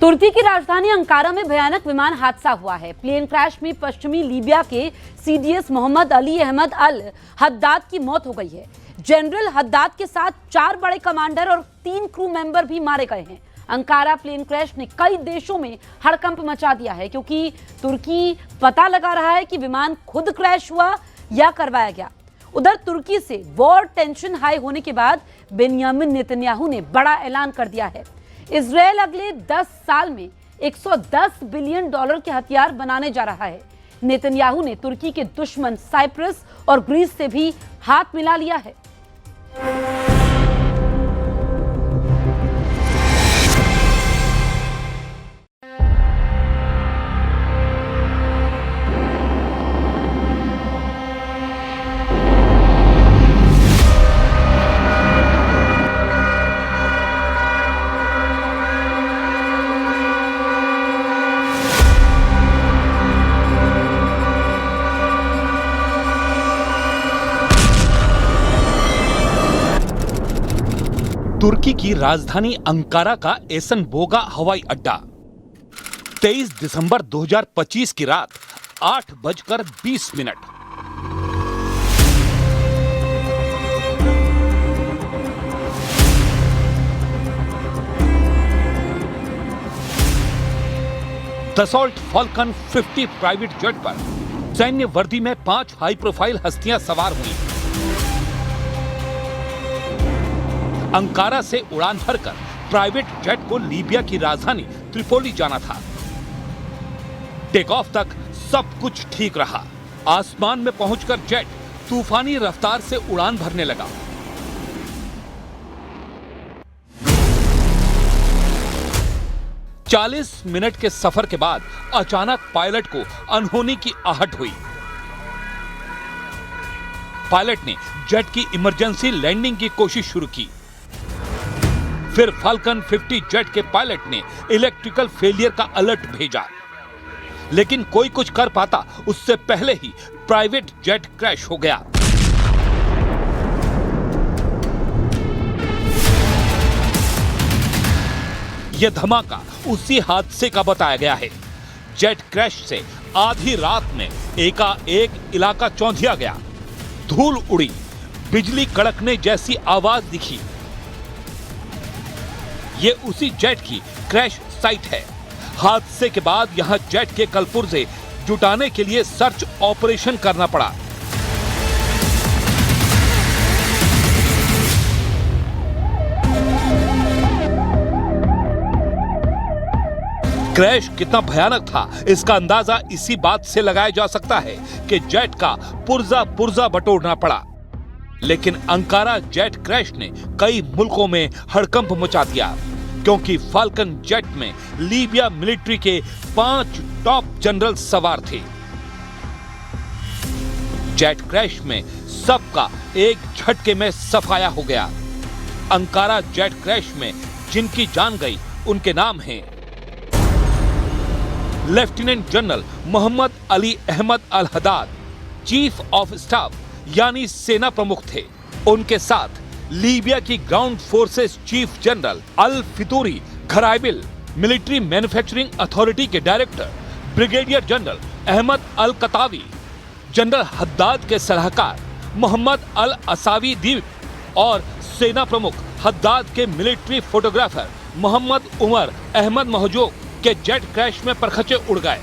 तुर्की की राजधानी अंकारा में भयानक विमान हादसा हुआ है। प्लेन क्रैश में पश्चिमी लीबिया के CDS Mohammad Ali Ahmed al Haddad की मौत हो गई है। जनरल हद्दाद के साथ 4 बड़े कमांडर और 3 क्रू मेंबर भी मारे गए हैं। अंकारा प्लेन क्रैश ने कई देशों में हड़कंप मचा दिया है, क्योंकि तुर्की पता लगा रहा है कि विमान खुद क्रैश हुआ या करवाया गया। उधर तुर्की से वॉर टेंशन हाई होने के बाद बेंयामिन नेतन्याहू ने बड़ा ऐलान कर दिया है। इजरायल अगले 10 साल में $110 बिलियन के हथियार बनाने जा रहा है। नेतन्याहू ने तुर्की के दुश्मन साइप्रस और ग्रीस से भी हाथ मिला लिया है। तुर्की की राजधानी अंकारा का एसन-बोगा हवाई अड्डा 23 दिसंबर 2025 की रात 8:20 दसॉल्ट फाल्कन 50 प्राइवेट जेट पर सैन्य वर्दी में 5 हाई प्रोफाइल हस्तियां सवार हुई। अंकारा से उड़ान भरकर प्राइवेट जेट को लीबिया की राजधानी त्रिपोली जाना था। टेक ऑफ तक सब कुछ ठीक रहा। आसमान में पहुंचकर जेट तूफानी रफ्तार से उड़ान भरने लगा। चालीस मिनट के सफर के बाद अचानक पायलट को अनहोनी की आहट हुई। पायलट ने जेट की इमरजेंसी लैंडिंग की कोशिश शुरू की। फिर फाल्कन 50 जेट के पायलट ने इलेक्ट्रिकल फेलियर का अलर्ट भेजा, लेकिन कोई कुछ कर पाता उससे पहले ही प्राइवेट जेट क्रैश हो गया। यह धमाका उसी हादसे का बताया गया है। जेट क्रैश से आधी रात में एकाएक इलाका चौंधिया गया। धूल उड़ी, बिजली कड़कने जैसी आवाज दिखी। ये उसी जेट की क्रैश साइट है। हादसे के बाद यहां जेट के कलपुर्जे जुटाने के लिए सर्च ऑपरेशन करना पड़ा। क्रैश कितना भयानक था, इसका अंदाजा इसी बात से लगाया जा सकता है कि जेट का पुर्जा बटोरना पड़ा। लेकिन अंकारा जेट क्रैश ने कई मुल्कों में हड़कंप मचा दिया, क्योंकि फाल्कन जेट में लीबिया मिलिट्री के 5 टॉप जनरल सवार थे। जेट क्रैश में सबका एक झटके में सफाया हो गया। अंकारा जेट क्रैश में जिनकी जान गई उनके नाम हैं lieutenant general Mohammed Ali Ahmed al Haddad, chief of staff यानी सेना प्रमुख थे। उनके साथ लीबिया की ground forces chief general al Fituri Ghraibil, military manufacturing authority के director brigadier general Ahmed al Qatawi, general Haddad के सलाहकार मोहम्मद अल असावी दीप और सेना प्रमुख हद्दाद के मिलिट्री फोटोग्राफर मोहम्मद उमर अहमद महजूब के जेट क्रैश में परखचे उड़ गए।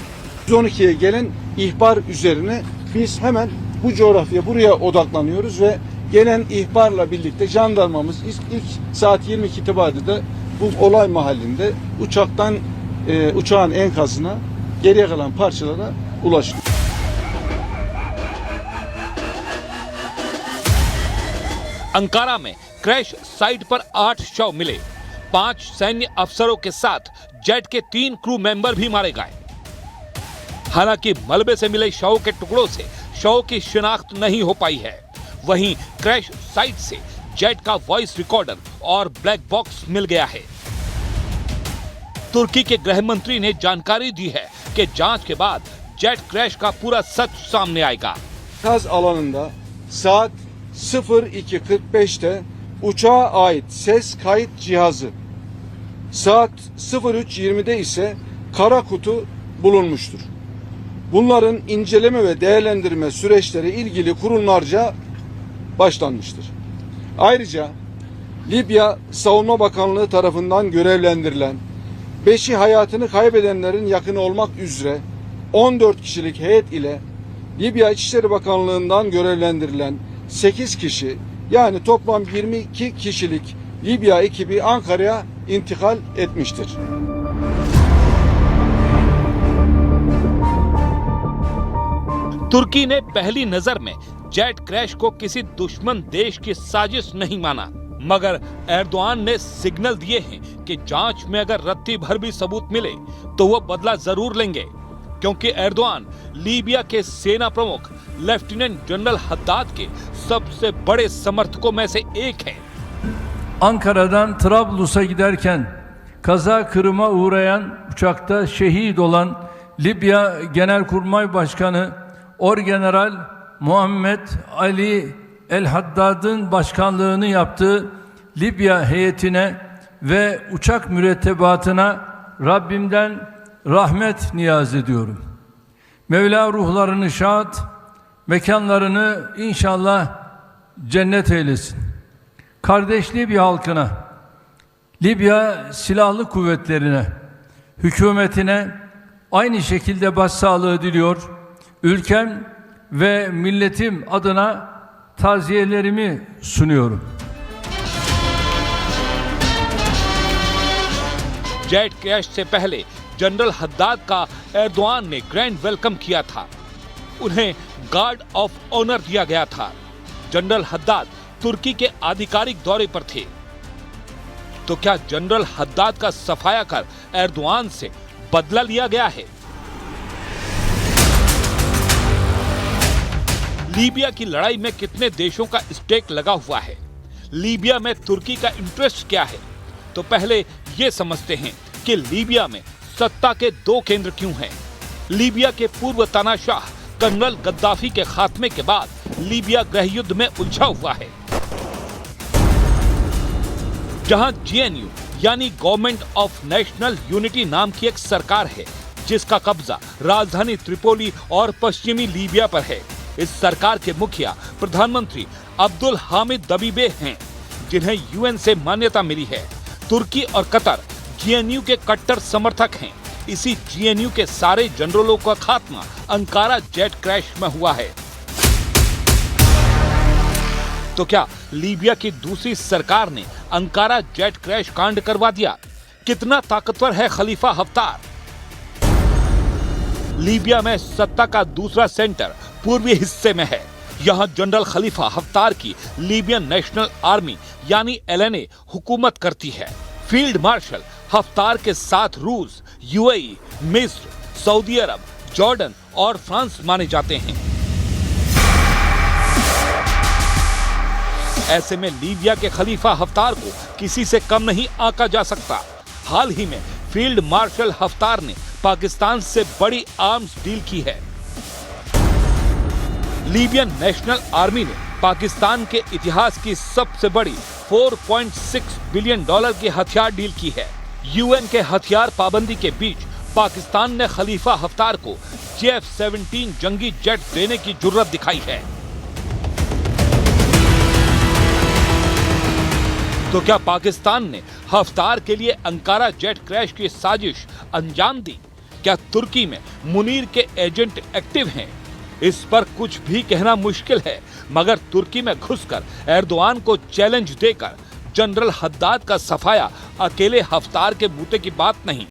112'ye gelen ihbar üzerine biz hemen bu coğrafya buraya odaklanıyoruz ve gelen ihbarla birlikte jandarmamız ilk saat 22 itibariyle bu olay mahallinde uçağın enkazına geriye kalan parçalara ulaştı. Ankara में crash site पर 8 शव मिले। 5 सैन्य अफसरों के साथ जेट के 3 crew member भी मारे गए। हालांकि मलबे से मिले शव के टुकड़ों से शव की शिनाख्त नहीं हो पाई है। वहीं क्रैश साइट से जेट का वॉइस रिकॉर्डर और ब्लैक बॉक्स मिल गया है। तुर्की के गृह मंत्री ने जानकारी दी है कि जांच के बाद जेट क्रैश का पूरा सच सामने आएगा। Kaz alanında saat 02:45'te uçağa ait ses kayıt cihazı saat 03.20'de ise kara kutu bulunmuştur. Bunların inceleme ve değerlendirme süreçleri ilgili kurumlarca başlanmıştır. Ayrıca Libya Savunma Bakanlığı tarafından görevlendirilen 5'i hayatını kaybedenlerin yakını olmak üzere 14 kişilik heyet ile Libya İçişleri Bakanlığı'ndan görevlendirilen 8 kişi yani toplam 22 kişilik Libya ekibi Ankara'ya intikal etmiştir. तुर्की ने पहली नजर में jet crash को किसी दुश्मन देश की साजिश नहीं माना, मगर एर्दोआन ने सिग्नल दिए हैं कि जांच में अगर रत्ती भर भी सबूत मिले तो वो बदला जरूर लेंगे, क्योंकि एर्दोआन लीबिया के सेना प्रमुख लेफ्टिनेंट जनरल हद्दाद के सबसे बड़े समर्थकों में से एक हैं। Ankara'dan Trablus'a giderken kaza kırıma uğrayan uçakta şehit olan Libya Genelkurmay Başkanı Orgeneral Muhammed Ali El-Haddad'ın başkanlığını yaptığı Libya heyetine ve uçak mürettebatına Rabbimden rahmet niyaz ediyorum. Mevla ruhlarını şad, mekanlarını inşallah cennet eylesin. Kardeş Libya halkına, Libya silahlı kuvvetlerine, hükümetine aynı şekilde başsağlığı diliyor. Ülkem ve milletim adına taziyelerimi sunuyorum. Jet crash से पहले general Haddad का Erdogan ने grand welcome किया था। उन्हें guard of honour दिया गया था। जनरल हद्दाद तुर्की के आधिकारिक दौरे पर थे। तो क्या जनरल हद्दाद का सफाया कर एर्दोआन से बदला लिया गया है? लीबिया की लड़ाई में कितने देशों का स्टेक लगा हुआ है? लीबिया में तुर्की का इंटरेस्ट क्या है? तो पहले ये समझते हैं कि लीबिया में सत्ता के दो केंद्र क्यों हैं। लीबिया के पूर्व तानाशाह कर्नल गद्दाफी के खात्मे के बाद लीबिया गृह युद्ध में उलझा हुआ है, जहां GNU यानी गवर्नमेंट ऑफ नेशनल यूनिटी नाम की एक सरकार है, जिसका कब्जा राजधानी त्रिपोली और पश्चिमी लीबिया पर है। इस सरकार के मुखिया प्रधानमंत्री अब्दुल हामिद दबीबे हैं, जिन्हें UN से मान्यता मिली है। तुर्की और कतर GNU के कट्टर समर्थक हैं। इसी GNU के सारे जनरलों का खात्मा अंकारा जेट क्रैश में हुआ है। तो क्या लीबिया की दूसरी सरकार ने अंकारा जेट क्रैश कांड करवा दिया? कितना ताकतवर है खलीफा हफ्तार? लीबिया में सत्ता का दूसरा सेंटर पूर्वी हिस्से में है। यहाँ जनरल खलीफा हफ्तार की लीबियन नेशनल आर्मी यानी LNA हुकूमत करती है। फील्ड मार्शल हफ्तार के साथ रूस, UAE, मिस्र, सऊदी अरब, जॉर्डन और फ्रांस माने जाते हैं। ऐसे में लीबिया के खलीफा हफ्तार को किसी से कम नहीं आंका जा सकता। हाल ही में फील्ड मार्शल हफ्तार ने पाकिस्तान से बड़ी आर्म्स डील की है। लीबियन नेशनल आर्मी ने पाकिस्तान के इतिहास की सबसे बड़ी $4.6 बिलियन की हथियार डील की है। UN के हथियार पाबंदी के बीच पाकिस्तान ने खलीफा हफ्तार को JF-17 जंगी जेट देने की जुर्रत दिखाई है। तो क्या पाकिस्तान ने हफ्तार के लिए अंकारा जेट क्रैश की साजिश अंजाम दी? क्या तुर्की में मुनीर के एजेंट एक्टिव हैं? इस पर कुछ भी कहना मुश्किल है, मगर तुर्की में घुसकर एर्दोआन को चैलेंज देकर जनरल हद्दाद का सफाया अकेले हफ्तार के बूते की बात नहीं।